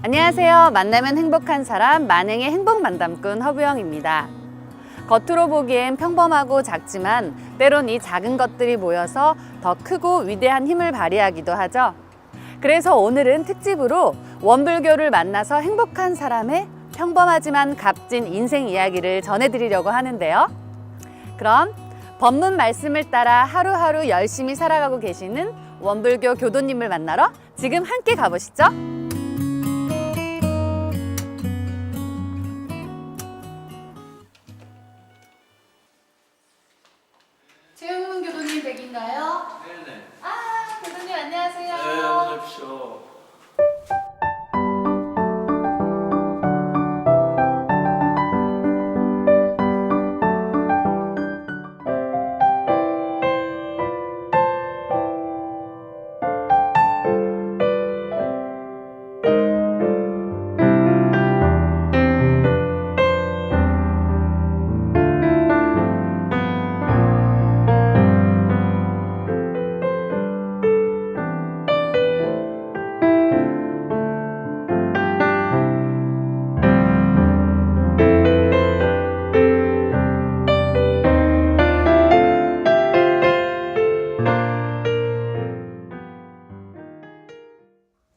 안녕하세요. 만나면 행복한 사람 만행의 행복만담꾼 허부영입니다. 겉으로 보기엔 평범하고 작지만 때론 이 작은 것들이 모여서 더 크고 위대한 힘을 발휘하기도 하죠. 그래서 오늘은 특집으로 원불교를 만나서 행복한 사람의 평범하지만 값진 인생 이야기를 전해드리려고 하는데요. 그럼 법문 말씀을 따라 하루하루 열심히 살아가고 계시는 원불교 교도님을 만나러 지금 함께 가보시죠. 최용문 교도님 댁인가요? 네네. 아, 교도님 안녕하세요. 네, 어서 오십시오.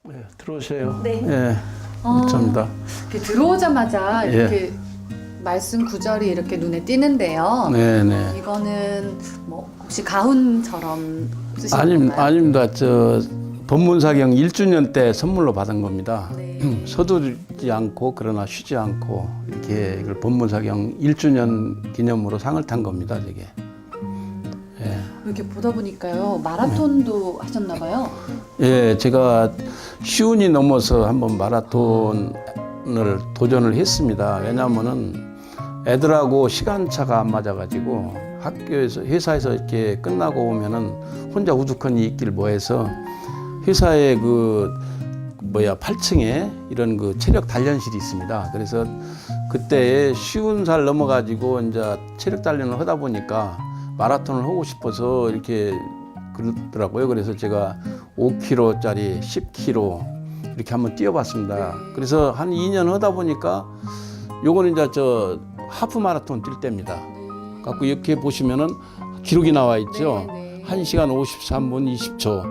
네, 들어오세요. 네. 네, 감사합니다. 이렇게 들어오자마자 예. 이렇게 말씀 구절이 이렇게 눈에 띄는데요. 네네. 이거는 뭐 혹시 가훈처럼 쓰신 건가요? 아닙니다. 저 법문사경 1주년 때 선물로 받은 겁니다. 네. 서두르지 않고 그러나 쉬지 않고 이렇게 이걸 법문사경 1주년 기념으로 상을 탄 겁니다. 저게. 예. 이렇게 보다 보니까요 마라톤도 하셨나 봐요. 예, 제가 시운이 넘어서 한번 마라톤을 도전을 했습니다. 왜냐하면은 애들하고 시간차가 안 맞아가지고 학교에서 회사에서 이렇게 끝나고 오면은 혼자 우두커니 있길 뭐해서 회사에 8층에 이런 그 체력 단련실이 있습니다. 그래서 그때 50살 넘어가지고 이제 체력 단련을 하다 보니까 마라톤을 하고 싶어서 이렇게 그러더라고요. 그래서 제가 5km짜리 10km 이렇게 한번 뛰어봤습니다. 그래서 한 2년 하다 보니까 요거는 이제 저 하프 마라톤 뛸 때입니다. 갖고 이렇게 보시면은 기록이 나와 있죠. 네, 네. 1시간 53분 20초.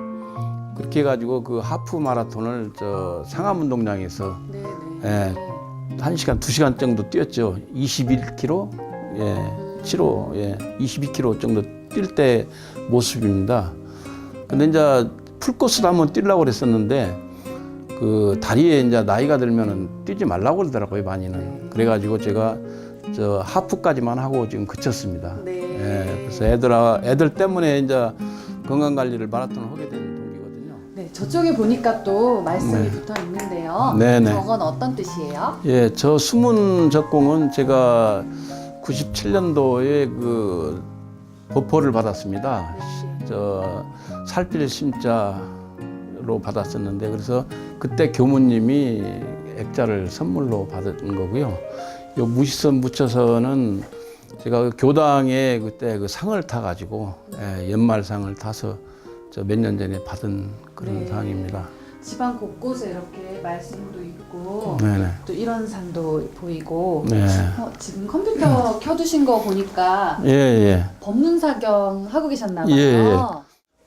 그렇게 해가지고 그 하프 마라톤을 저 상암운동장에서 네, 예, 1시간 2시간 정도 뛰었죠. 21km, 예, 7호, 예, 22km 정도 뛸 때 모습입니다. 근데 이제 풀코스를 한번 뛰려고 그랬었는데 그 다리에 이제 나이가 들면은 뛰지 말라고 그러더라고요, 많이는. 그래가지고 제가 저 하프까지만 하고 지금 그쳤습니다. 네. 예, 그래서 애들 때문에 이제 건강 관리를 마라톤을 하게 된 동기거든요. 네, 저쪽에 보니까 또 말씀이 네. 붙어 있는데요. 네네. 저건 어떤 뜻이에요? 예, 저 수문 적공은 제가 97년도에 그 보포를 받았습니다. 저 살필 심자로 받았었는데 그래서 그때 교무님이 액자를 선물로 받은 거고요. 요 무시선 묻혀서는 제가 그 교당에 그때 그 상을 타가지고 예, 연말상을 타서 저 몇 년 전에 받은 그런 네. 상입니다. 집안 곳곳에 이렇게 말씀도 있고 네네. 또 이런 상도 보이고 네. 지금 컴퓨터 켜두신 거 보니까 예, 예. 법문사경 하고 계셨나 봐요. 예, 예.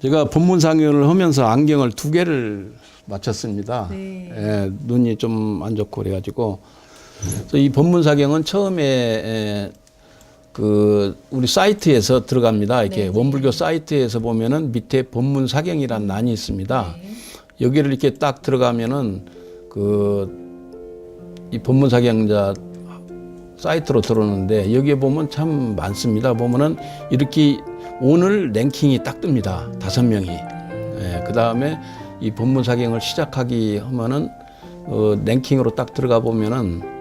제가 법문상경을 하면서 안경을 2개를 맞췄습니다. 네. 예, 눈이 좀 안 좋고 그래가지고 그래서 이 법문사경은 처음에 그 우리 사이트에서 들어갑니다. 이렇게 네. 원불교 사이트에서 보면은 밑에 법문사경이라는 난이 있습니다. 네. 여기를 이렇게 딱 들어가면은 이 법문사경자 사이트로 들어오는데 여기에 보면 참 많습니다. 보면은 이렇게 오늘 랭킹이 딱 뜹니다. 5명이. 예, 그 다음에 이 법문사경을 시작하기 하면은 랭킹으로 딱 들어가 보면은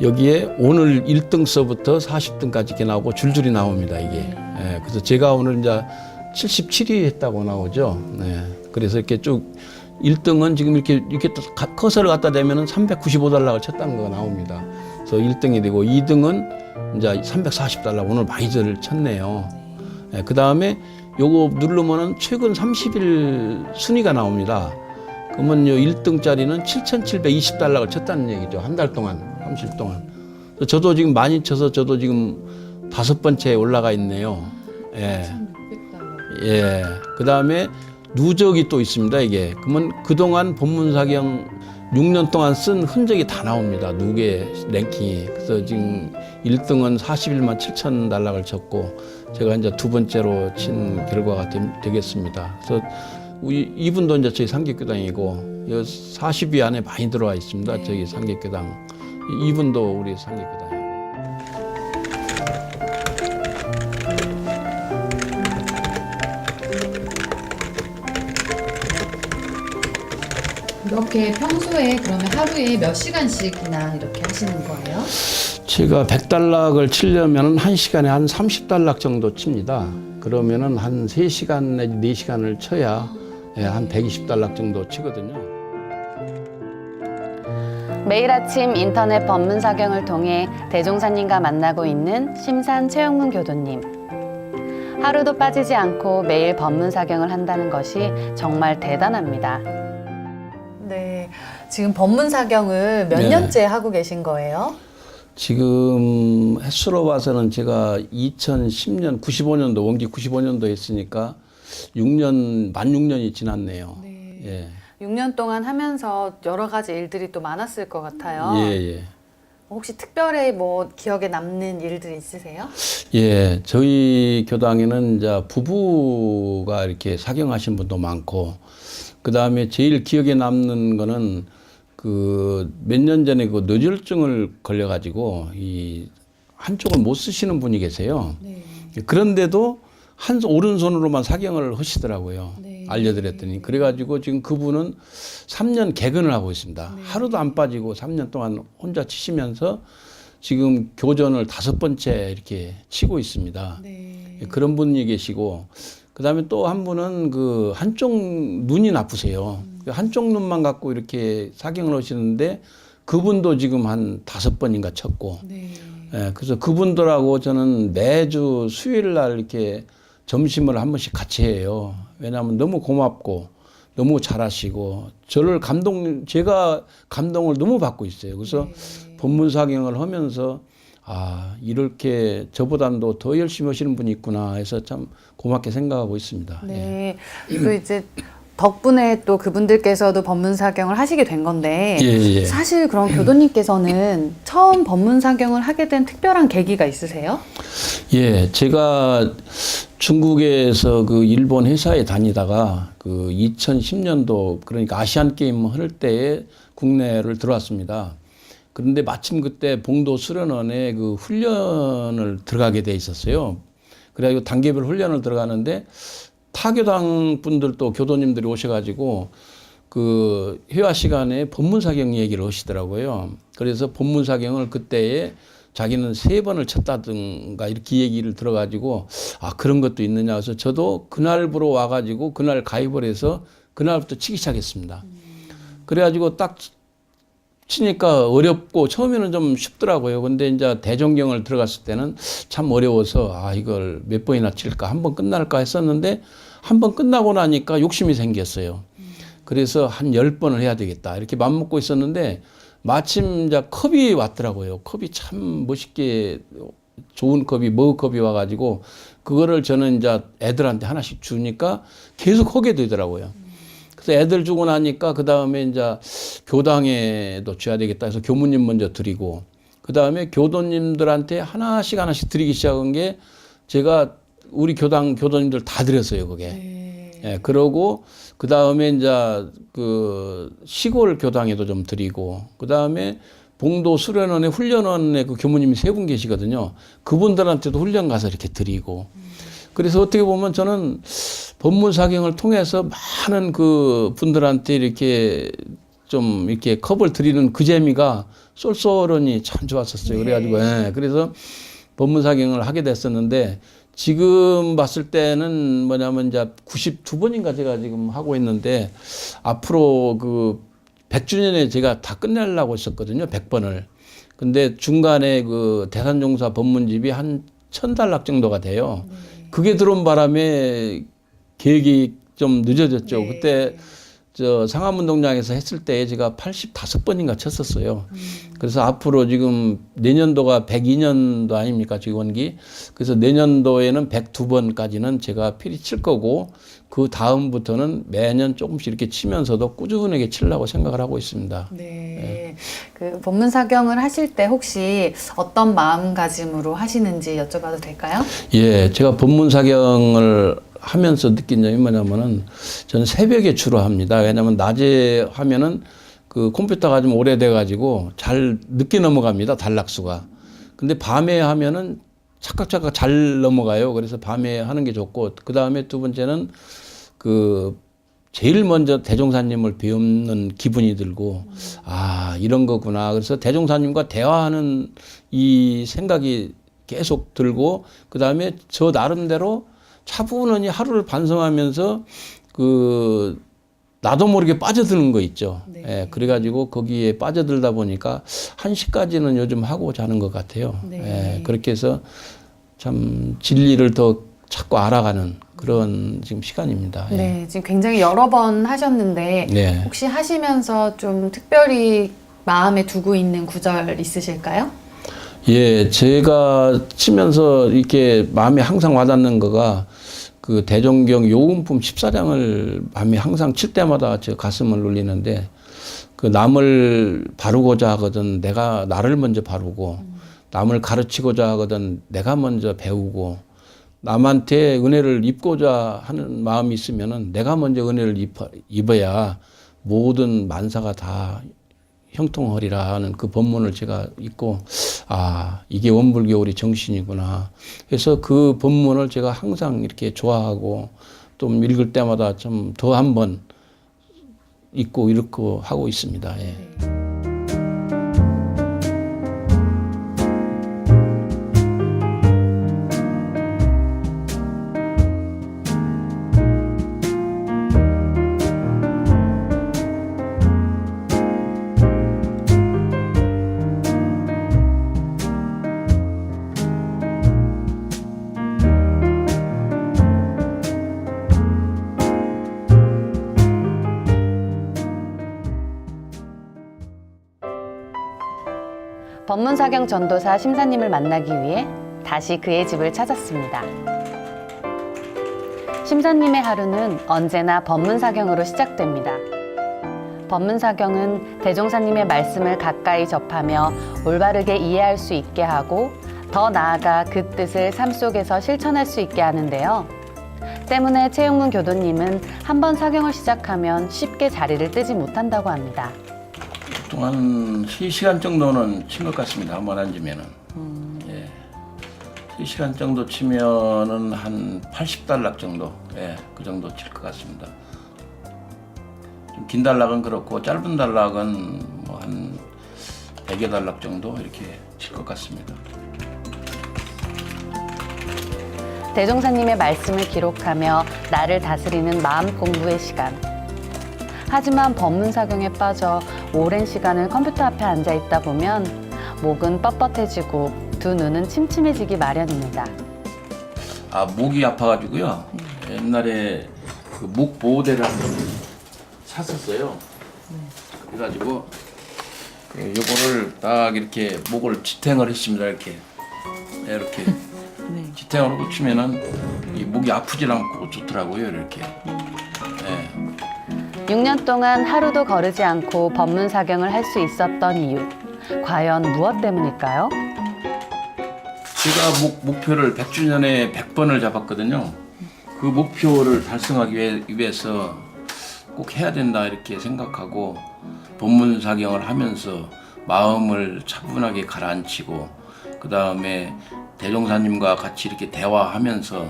여기에 오늘 1등서부터 40등까지 이렇게 나오고 줄줄이 나옵니다. 이게. 예, 그래서 제가 오늘 이제 77위 했다고 나오죠. 네. 그래서 이렇게 쭉 1등은 지금 이렇게 커서를 갖다 대면은 395달러를 쳤다는 거가 나옵니다. 그래서 1등이 되고 2등은 이제 340달러 오늘 많이 쳤네요. 네, 그 다음에 요거 누르면은 최근 30일 순위가 나옵니다. 그러면요 1등짜리는 7,720달러를 쳤다는 얘기죠. 한 달 동안 30일 동안. 저도 지금 많이 쳐서 저도 지금 5번째에 올라가 있네요. 예. 1,600달러. 예. 그다음에 누적이 또 있습니다. 이게 그러면 그동안 법문사경 6년 동안 쓴 흔적이 다 나옵니다. 누계 랭킹이. 그래서 지금 1등은 41만 7천 달러를 쳤고 제가 이제 2번째로 친 결과가 되겠습니다. 그래서 이분도 이제 저희 상계교당이고 40위 안에 많이 들어와 있습니다. 네. 저희 상계교당. 이분도 우리 상계교당이고. 이렇게 평소에 그러면 하루에 몇 시간씩이나 이렇게 하시는 거예요? 제가 100달락을 치려면 1시간에 한 30달락 정도 칩니다. 그러면은 한 3시간 내지 4시간을 쳐야 한 120달락 정도 치거든요. 매일 아침 인터넷 법문사경을 통해 대종사님과 만나고 있는 심산 최영문 교도님. 하루도 빠지지 않고 매일 법문사경을 한다는 것이 정말 대단합니다. 네, 지금 법문사경을 몇 네. 년째 하고 계신 거예요? 지금 횟수로 봐서는 제가 2010년, 95년도, 원기 95년도 했으니까 6년, 만 6년이 지났네요. 네. 예. 6년 동안 하면서 여러 가지 일들이 또 많았을 것 같아요. 예, 예. 혹시 특별히 뭐 기억에 남는 일들이 있으세요? 예, 저희 교당에는 이제 부부가 이렇게 사경하신 분도 많고, 그 다음에 제일 기억에 남는 거는 그 몇 년 전에 그 뇌졸중을 걸려가지고 이 한쪽을 못 쓰시는 분이 계세요. 네. 그런데도 한 오른손으로만 사경을 하시더라고요. 네. 알려드렸더니. 그래가지고 지금 그분은 3년 개근을 하고 있습니다. 네. 하루도 안 빠지고 3년 동안 혼자 치시면서 지금 교전을 5번째 이렇게 치고 있습니다. 네. 그런 분이 계시고, 그 다음에 또 한 분은 그 한쪽 눈이 나쁘세요. 한쪽 눈만 갖고 이렇게 사경을 하시는데 그분도 지금 한 5번인가 쳤고, 네. 예, 그래서 그분들하고 저는 매주 수요일 날 이렇게 점심을 한 번씩 같이 해요. 왜냐하면 너무 고맙고 너무 잘하시고 제가 감동을 너무 받고 있어요. 그래서 네. 법문사경을 하면서 아, 이렇게 저보다도 더 열심히 하시는 분이 있구나 해서 참 고맙게 생각하고 있습니다. 예. 네. 또 이제 덕분에 또 그분들께서도 법문사경을 하시게 된 건데 예, 예. 사실 그럼 교도님께서는 처음 법문사경을 하게 된 특별한 계기가 있으세요? 예, 제가 중국에서 그 일본 회사에 다니다가 그 2010년도 그러니까 아시안 게임 할 때에 국내를 들어왔습니다. 그런데 마침 그때 봉도 수련원에 그 훈련을 들어가게 돼 있었어요. 그래가지고 단계별 훈련을 들어가는데 타교당 분들도 교도님들이 오셔가지고 그 회화 시간에 법문사경 얘기를 하시더라고요. 그래서 법문사경을 그때에 자기는 3번을 쳤다든가 이렇게 얘기를 들어가지고 아 그런 것도 있느냐 해서 저도 그날부로 와가지고 그날 가입을 해서 그날부터 치기 시작했습니다. 그래가지고 딱 치니까 어렵고 처음에는 좀 쉽더라고요. 근데 이제 대종경을 들어갔을 때는 참 어려워서 아 이걸 몇 번이나 칠까 한 번 끝날까 했었는데 한 번 끝나고 나니까 욕심이 생겼어요. 그래서 한 10번을 해야 되겠다 이렇게 맘먹고 있었는데 마침 이제 컵이 왔더라고요. 컵이 참 멋있게 좋은 컵이 머그컵이 와가지고 그거를 저는 이제 애들한테 하나씩 주니까 계속 하게 되더라고요. 그래서 애들 주고 나니까 그 다음에 이제 교당에도 줘야 되겠다 해서 교무님 먼저 드리고 그 다음에 교도님들한테 하나씩 드리기 시작한 게 제가 우리 교도님들 다 드렸어요, 그게. 네. 예, 그러고 그 다음에 이제 그 시골 교당에도 좀 드리고 그 다음에 봉도 수련원에 훈련원에 그 교무님이 3분 계시거든요. 그분들한테도 훈련 가서 이렇게 드리고 그래서 어떻게 보면 저는 법문사경을 통해서 많은 그 분들한테 이렇게 좀 이렇게 컵을 드리는 그 재미가 쏠쏠하니 참 좋았었어요. 네. 그래가지고, 예, 그래서 법문사경을 하게 됐었는데 지금 봤을 때는 뭐냐면 이제 92번인가 제가 지금 하고 있는데 앞으로 그 100주년에 제가 다 끝내려고 했었거든요. 100번을. 근데 중간에 그 대산종사 법문집이 한 1000달락 정도가 돼요. 그게 들어온 바람에 계획이 좀 늦어졌죠. 네. 그때 저 상암운동장에서 했을 때 제가 85번인가 쳤었어요. 그래서 앞으로 지금 내년도가 102년도 아닙니까, 직원기. 그래서 내년도에는 102번까지는 제가 필히 칠 거고, 그 다음부터는 매년 조금씩 이렇게 치면서도 꾸준하게 치려고 생각을 하고 있습니다. 네. 그 법문사경을 하실 때 혹시 어떤 마음가짐으로 하시는지 여쭤봐도 될까요? 예, 제가 법문사경을 하면서 느낀 점이 뭐냐면은 저는 새벽에 주로 합니다. 왜냐하면 낮에 하면은 그 컴퓨터가 좀 오래돼 가지고 잘 늦게 넘어갑니다. 단락수가. 근데 밤에 하면은 착각착각 잘 넘어가요. 그래서 밤에 하는 게 좋고, 그 다음에 두 번째는 그 제일 먼저 대종사님을 배우는 기분이 들고, 아, 이런 거구나. 그래서 대종사님과 대화하는 이 생각이 계속 들고, 그 다음에 저 나름대로 차분히 하루를 반성하면서 그 나도 모르게 빠져드는 거 있죠. 네. 예, 그래가지고 거기에 빠져들다 보니까 1시까지는 요즘 하고 자는 것 같아요. 네. 예, 그렇게 해서 참 진리를 더 찾고 알아가는 그런 지금 시간입니다. 예. 네, 지금 굉장히 여러 번 하셨는데 네. 혹시 하시면서 좀 특별히 마음에 두고 있는 구절 있으실까요? 예, 제가 치면서 이렇게 마음에 항상 와닿는 거가 그 대종경 요금품 14장을 마음에 항상 칠 때마다 제 가슴을 울리는데, 그 남을 바르고자 하거든 내가 나를 먼저 바르고, 남을 가르치고자 하거든 내가 먼저 배우고, 남한테 은혜를 입고자 하는 마음이 있으면은 내가 먼저 은혜를 입어야 모든 만사가 다 형통하리라 하는 그 법문을 제가 읽고, 아, 이게 원불교 우리 정신이구나 해서 그 법문을 제가 항상 이렇게 좋아하고 좀 읽을 때마다 좀 더 한번 읽고 이렇게 하고 있습니다. 예. 법문사경 전도사 심사님을 만나기 위해 다시 그의 집을 찾았습니다. 심사님의 하루는 언제나 법문사경으로 시작됩니다. 법문사경은 대종사님의 말씀을 가까이 접하며 올바르게 이해할 수 있게 하고, 더 나아가 그 뜻을 삶 속에서 실천할 수 있게 하는데요. 때문에 최용문 교도님은 한 번 사경을 시작하면 쉽게 자리를 뜨지 못한다고 합니다. 한 3시간 정도는 친 것 같습니다. 한번 앉으면은. 예. 3시간 정도 치면은 한 80단락 정도, 예, 그 정도 칠 것 같습니다. 좀 긴 단락은 그렇고, 짧은 단락은 뭐 한 100여 단락 정도 이렇게 칠 것 같습니다. 대종사님의 말씀을 기록하며 나를 다스리는 마음 공부의 시간. 하지만 법문사경에 빠져 오랜 시간을 컴퓨터 앞에 앉아 있다 보면 목은 뻣뻣해지고 두 눈은 침침해지기 마련입니다. 아, 목이 아파가지고요. 옛날에 그 목 보호대를 한번 샀었어요. 그래가지고 요거를 딱 이렇게 목을 지탱을 했습니다. 이렇게 네. 지탱을 하고 치면은 이 목이 아프질 않고 좋더라고요. 이렇게. 예. 6년 동안 하루도 거르지 않고 법문사경을 할 수 있었던 이유. 과연 무엇 때문일까요? 제가 목표를 100주년에 100번을 잡았거든요. 그 목표를 달성하기 위해서 꼭 해야 된다 이렇게 생각하고 법문사경을 하면서 마음을 차분하게 가라앉히고, 그 다음에 대종사님과 같이 이렇게 대화하면서,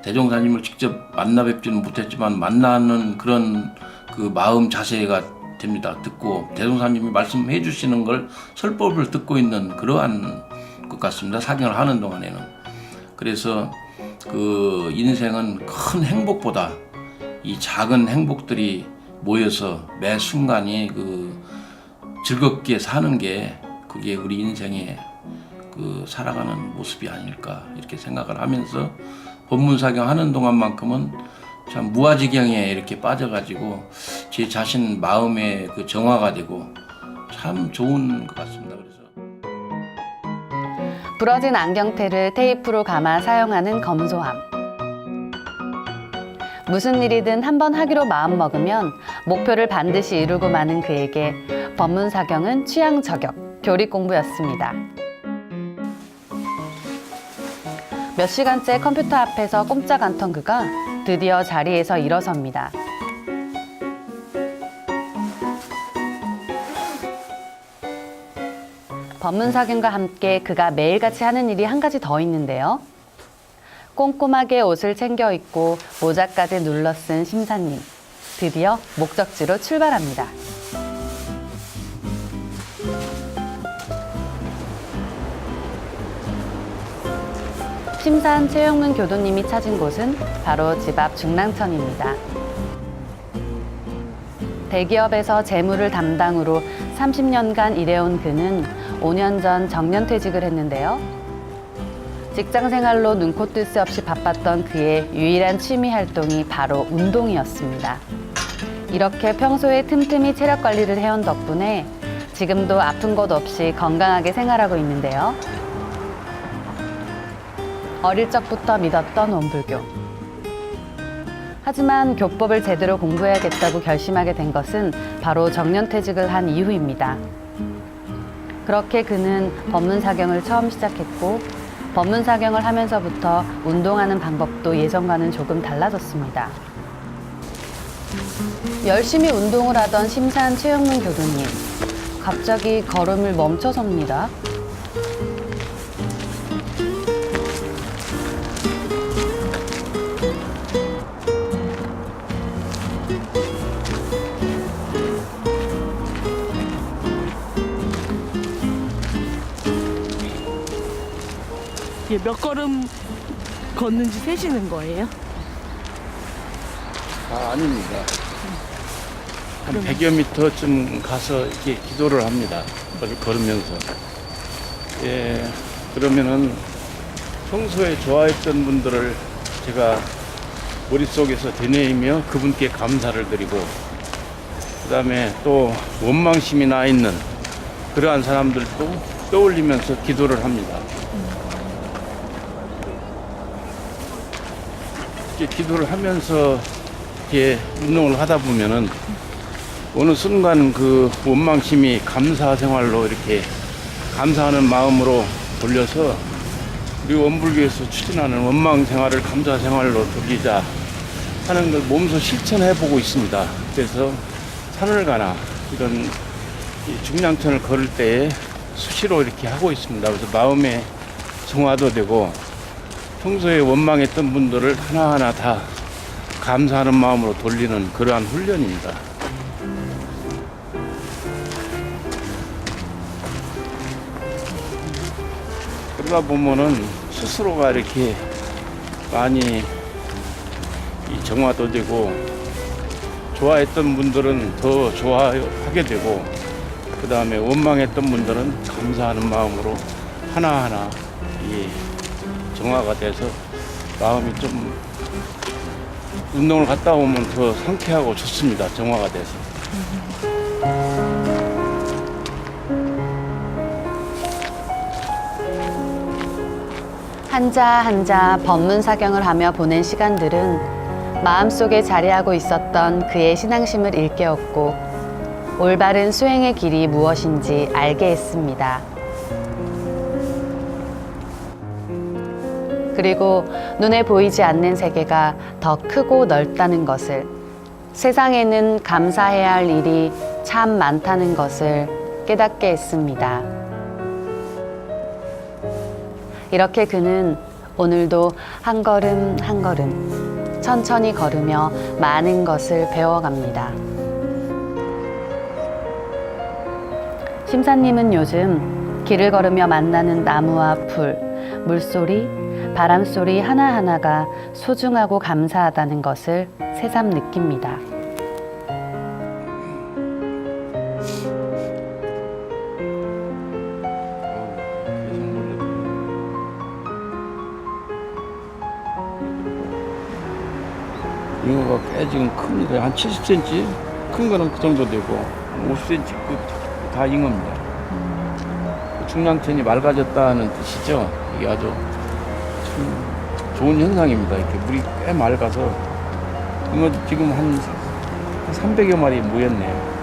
대종사님을 직접 만나 뵙지는 못했지만 만나는 그런 그 마음 자세가 됩니다. 듣고 대종사님이 말씀해 주시는 걸 설법을 듣고 있는 그러한 것 같습니다. 사경을 하는 동안에는. 그래서 그 인생은 큰 행복보다 이 작은 행복들이 모여서 매 순간이 그 즐겁게 사는 게, 그게 우리 인생의 그 살아가는 모습이 아닐까 이렇게 생각을 하면서 법문사경 하는 동안만큼은 참 무아지경에 이렇게 빠져가지고 제 자신 마음의 그 정화가 되고 참 좋은 것 같습니다. 그래서 부러진 안경테를 테이프로 감아 사용하는 검소함. 무슨 일이든 한번 하기로 마음먹으면 목표를 반드시 이루고 마는 그에게 법문사경은 취향 저격, 교리 공부였습니다. 몇 시간째 컴퓨터 앞에서 꼼짝 않던 그가 드디어 자리에서 일어섭니다. 법문사경과 함께 그가 매일같이 하는 일이 한 가지 더 있는데요. 꼼꼼하게 옷을 챙겨 입고 모자까지 눌러 쓴 심사님. 드디어 목적지로 출발합니다. 심산 최영문 교도님이 찾은 곳은 바로 집 앞 중랑천입니다. 대기업에서 재무를 담당으로 30년간 일해온 그는 5년 전 정년퇴직을 했는데요. 직장 생활로 눈코 뜰 새 없이 바빴던 그의 유일한 취미 활동이 바로 운동이었습니다. 이렇게 평소에 틈틈이 체력 관리를 해온 덕분에 지금도 아픈 것 없이 건강하게 생활하고 있는데요. 어릴 적부터 믿었던 원불교. 하지만 교법을 제대로 공부해야겠다고 결심하게 된 것은 바로 정년퇴직을 한 이후입니다. 그렇게 그는 법문사경을 처음 시작했고 법문사경을 하면서부터 운동하는 방법도 예전과는 조금 달라졌습니다. 열심히 운동을 하던 심산 최영문 교도님. 갑자기 걸음을 멈춰섭니다. 이게 몇 걸음 걷는지 세시는 거예요? 아닙니다. 한 100여 미터쯤 가서 이렇게 기도를 합니다. 걸으면서. 예, 그러면은 평소에 좋아했던 분들을 제가 머릿속에서 되뇌이며 그분께 감사를 드리고, 그 다음에 또 원망심이 나 있는 그러한 사람들도 떠올리면서 기도를 합니다. 이렇게 기도를 하면서 이렇게 운동을 하다 보면은 어느 순간 그 원망심이 감사 생활로 이렇게 감사하는 마음으로 돌려서 우리 원불교에서 추진하는 원망 생활을 감사 생활로 돌리자 하는 걸 몸소 실천해 보고 있습니다. 그래서 산을 가나 이런 이 중량천을 걸을 때에 수시로 이렇게 하고 있습니다. 그래서 마음의 정화도 되고 평소에 원망했던 분들을 하나하나 다 감사하는 마음으로 돌리는 그러한 훈련입니다. 그러다 보면은 스스로가 이렇게 많이 이 정화도 되고 좋아했던 분들은 더 좋아하게 되고 그 다음에 원망했던 분들은 감사하는 마음으로 하나하나 이 정화가 돼서 마음이 좀 운동을 갔다 오면 더 상쾌하고 좋습니다. 정화가 돼서. 한자 한자 법문사경을 하며 보낸 시간들은 마음속에 자리하고 있었던 그의 신앙심을 일깨웠고 올바른 수행의 길이 무엇인지 알게 했습니다. 그리고 눈에 보이지 않는 세계가 더 크고 넓다는 것을, 세상에는 감사해야 할 일이 참 많다는 것을 깨닫게 했습니다. 이렇게 그는 오늘도 한 걸음 한 걸음 천천히 걸으며 많은 것을 배워갑니다. 심사님은 요즘 길을 걸으며 만나는 나무와 풀, 물소리, 바람소리 하나하나가 소중하고 감사하다는 것을 새삼 느낍니다. 잉어가 꽤 지금 큽니다. 한 70cm 큰 거는 그 정도 되고 50cm 다 잉어입니다. 중량천이 맑아졌다는 뜻이죠. 이게 아주 참 좋은 현상입니다. 이렇게 물이 꽤 맑아서 잉어 지금 한 300여 마리 모였네요.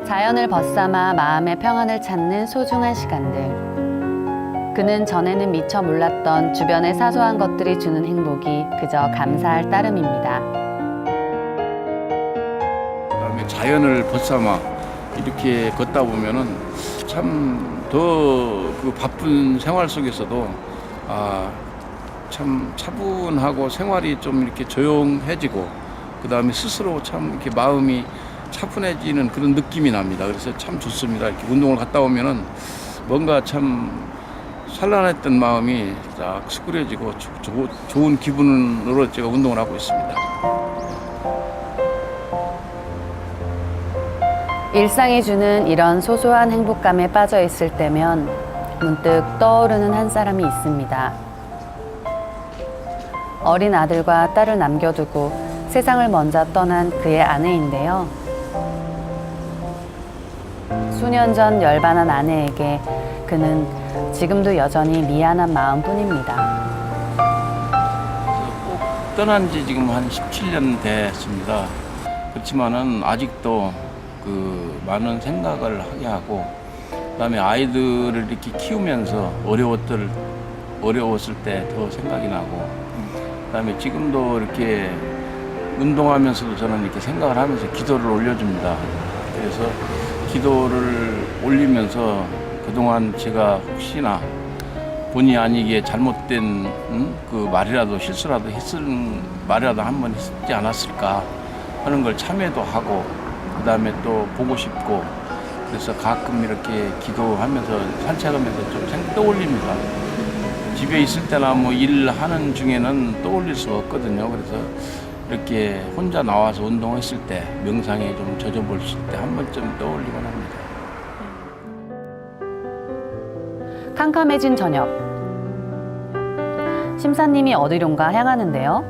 자연을 벗삼아 마음의 평안을 찾는 소중한 시간들. 그는 전에는 미처 몰랐던 주변의 사소한 것들이 주는 행복이 그저 감사할 따름입니다. 그다음에 자연을 벗삼아 이렇게 걷다 보면은 참 더 그 바쁜 생활 속에서도 참 차분하고 생활이 좀 이렇게 조용해지고 그다음에 스스로 참 이렇게 마음이 차분해지는 그런 느낌이 납니다. 그래서 참 좋습니다. 이렇게 운동을 갔다 오면은 뭔가 참 산란했던 마음이 딱 수그려지고 좋은 기분으로 제가 운동을 하고 있습니다. 일상이 주는 이런 소소한 행복감에 빠져 있을 때면 문득 떠오르는 한 사람이 있습니다. 어린 아들과 딸을 남겨두고 세상을 먼저 떠난 그의 아내인데요. 수년 전 열반한 아내에게 그는 지금도 여전히 미안한 마음뿐입니다. 꼭 떠난 지 지금 한 17년 됐습니다. 그렇지만은 아직도 그 많은 생각을 하게 하고 그다음에 아이들을 이렇게 키우면서 어려웠을 때 더 생각이 나고 그다음에 지금도 이렇게 운동하면서도 저는 이렇게 생각을 하면서 기도를 올려줍니다. 그래서 기도를 올리면서 그동안 제가 혹시나 본의 아니게 잘못된 그 말이라도 실수라도 했을 말이라도 한번 했지 않았을까 하는 걸 참회도 하고 그다음에 또 보고 싶고 그래서 가끔 이렇게 기도하면서 산책하면서 좀 떠올립니다. 집에 있을 때나 뭐 일하는 중에는 떠올릴 수가 없거든요. 그래서 이렇게 혼자 나와서 운동했을 때 명상에 좀 젖어볼 때 한 번쯤 떠올리곤 합니다. 캄캄해진 저녁. 심사님이 어디론가 향하는데요.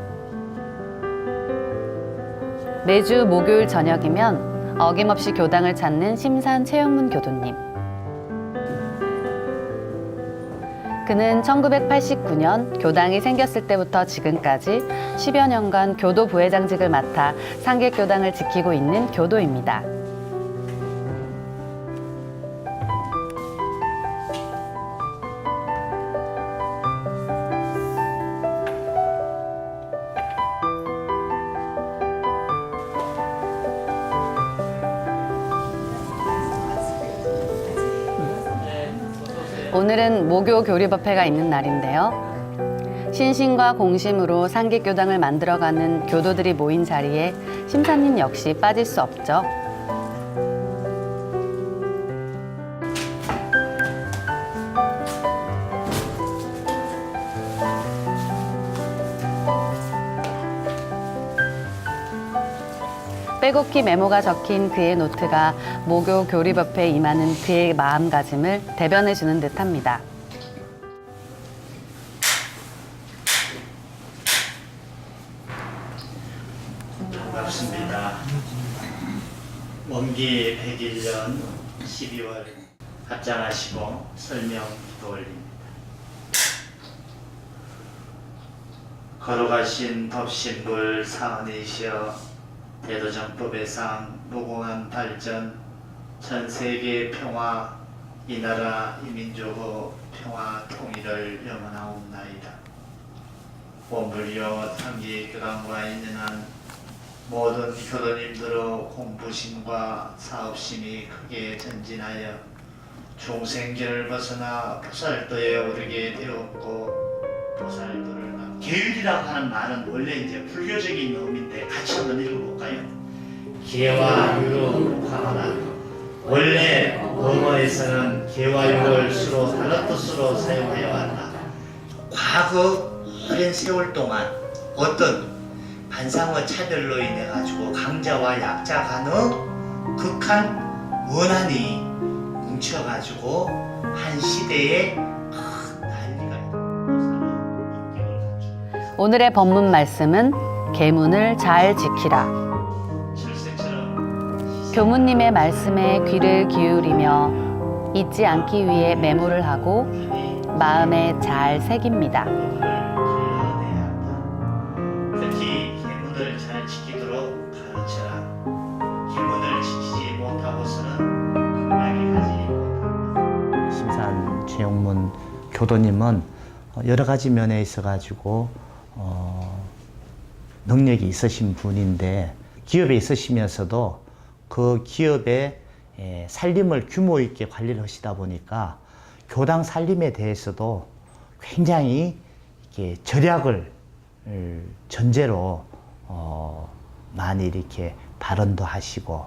매주 목요일 저녁이면 어김없이 교당을 찾는 심산 최영문 교도님. 그는 1989년 교당이 생겼을 때부터 지금까지 10여 년간 교도 부회장직을 맡아 상계교당을 지키고 있는 교도입니다. 오늘은 모교 교리법회가 있는 날인데요. 신심과 공심으로 상계교당을 만들어가는 교도들이 모인 자리에 심사님 역시 빠질 수 없죠. 빼곡히 메모가 적힌 그의 노트가 모교 교리법회에 임하는 그의 마음가짐을 대변해주는 듯합니다. 반갑습니다. 원기 101년 12월 합장하시고 설명 기도 올립니다. 걸어가신 덥신불 사은이시여 대도정법의 상 무궁한 발전 전 세계 평화 이 나라 이 민족의 평화 통일을 염원하옵나이다. 원불교 상기 교당과 있는 한 모든 교도님들의 공부심과 사업심이 크게 전진하여 중생견을 벗어나 보살도에 오르게 되었고 보살도를 계율이라고 하는 말은 원래 이제 불교적인 의미인데 같이 한번 읽어볼까요? 계와 유를 화하라. 원래 원어에서는 계와 유를 수로 다른 뜻으로 사용하여 왔다. 과거 오랜 세월 동안 어떤 반상어 차별로 인해 가지고 강자와 약자 간의 극한 원한이 뭉쳐 가지고 한 시대에 큰 난리가 있다. 오늘의 법문 말씀은 계문을 잘 지키라. 철새처럼 교무님의 말씀에 귀를 기울이며 잊지 않기 위해 메모를 하고 마음에 잘 새깁니다. 특히 계문을 잘 지키도록 가르쳐라. 계문을 지키지 못하고서는 극락에 가지 못한다. 심산 최용문 교도님은 여러 가지 면에 있어가지고 능력이 있으신 분인데 기업에 있으시면서도 그 기업의 살림을 규모 있게 관리를 하시다 보니까 교당 살림에 대해서도 굉장히 이렇게 절약을 전제로 많이 이렇게 발언도 하시고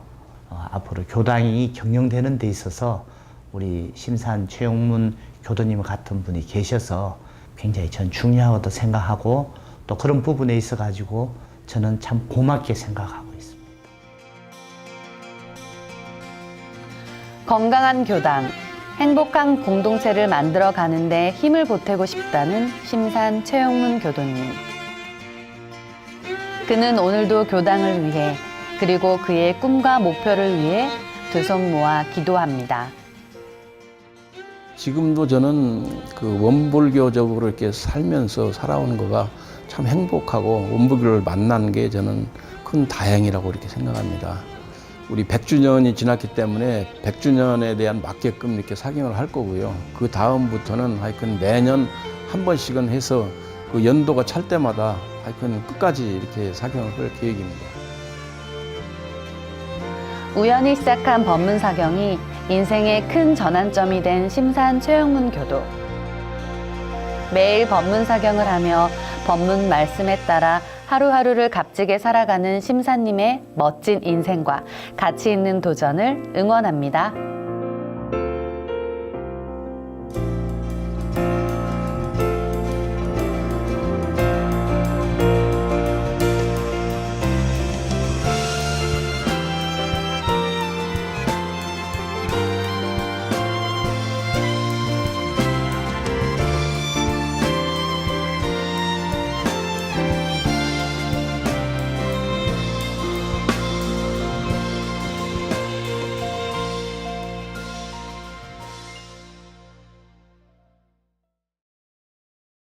앞으로 교당이 경영되는 데 있어서 우리 심산 최용문 교도님 같은 분이 계셔서 굉장히 전 중요하다고 생각하고 또 그런 부분에 있어 가지고 저는 참 고맙게 생각하고 있습니다. 건강한 교당, 행복한 공동체를 만들어 가는데 힘을 보태고 싶다는 심산 최용문 교도님. 그는 오늘도 교당을 위해 그리고 그의 꿈과 목표를 위해 두 손 모아 기도합니다. 지금도 저는 그 원불교적으로 이렇게 살면서 살아오는 거가 참 행복하고 원불교를 만난 게 저는 큰 다행이라고 이렇게 생각합니다. 우리 100주년이 지났기 때문에 100주년에 대한 맞게끔 이렇게 사경을 할 거고요. 그 다음부터는 하여튼 매년 한 번씩은 해서 그 연도가 찰 때마다 하여튼 끝까지 이렇게 사경을 할 계획입니다. 우연히 시작한 법문 사경이 인생의 큰 전환점이 된 심산 최용문 교도. 매일 법문 사경을 하며 법문 말씀에 따라 하루하루를 값지게 살아가는 심사님의 멋진 인생과 가치 있는 도전을 응원합니다.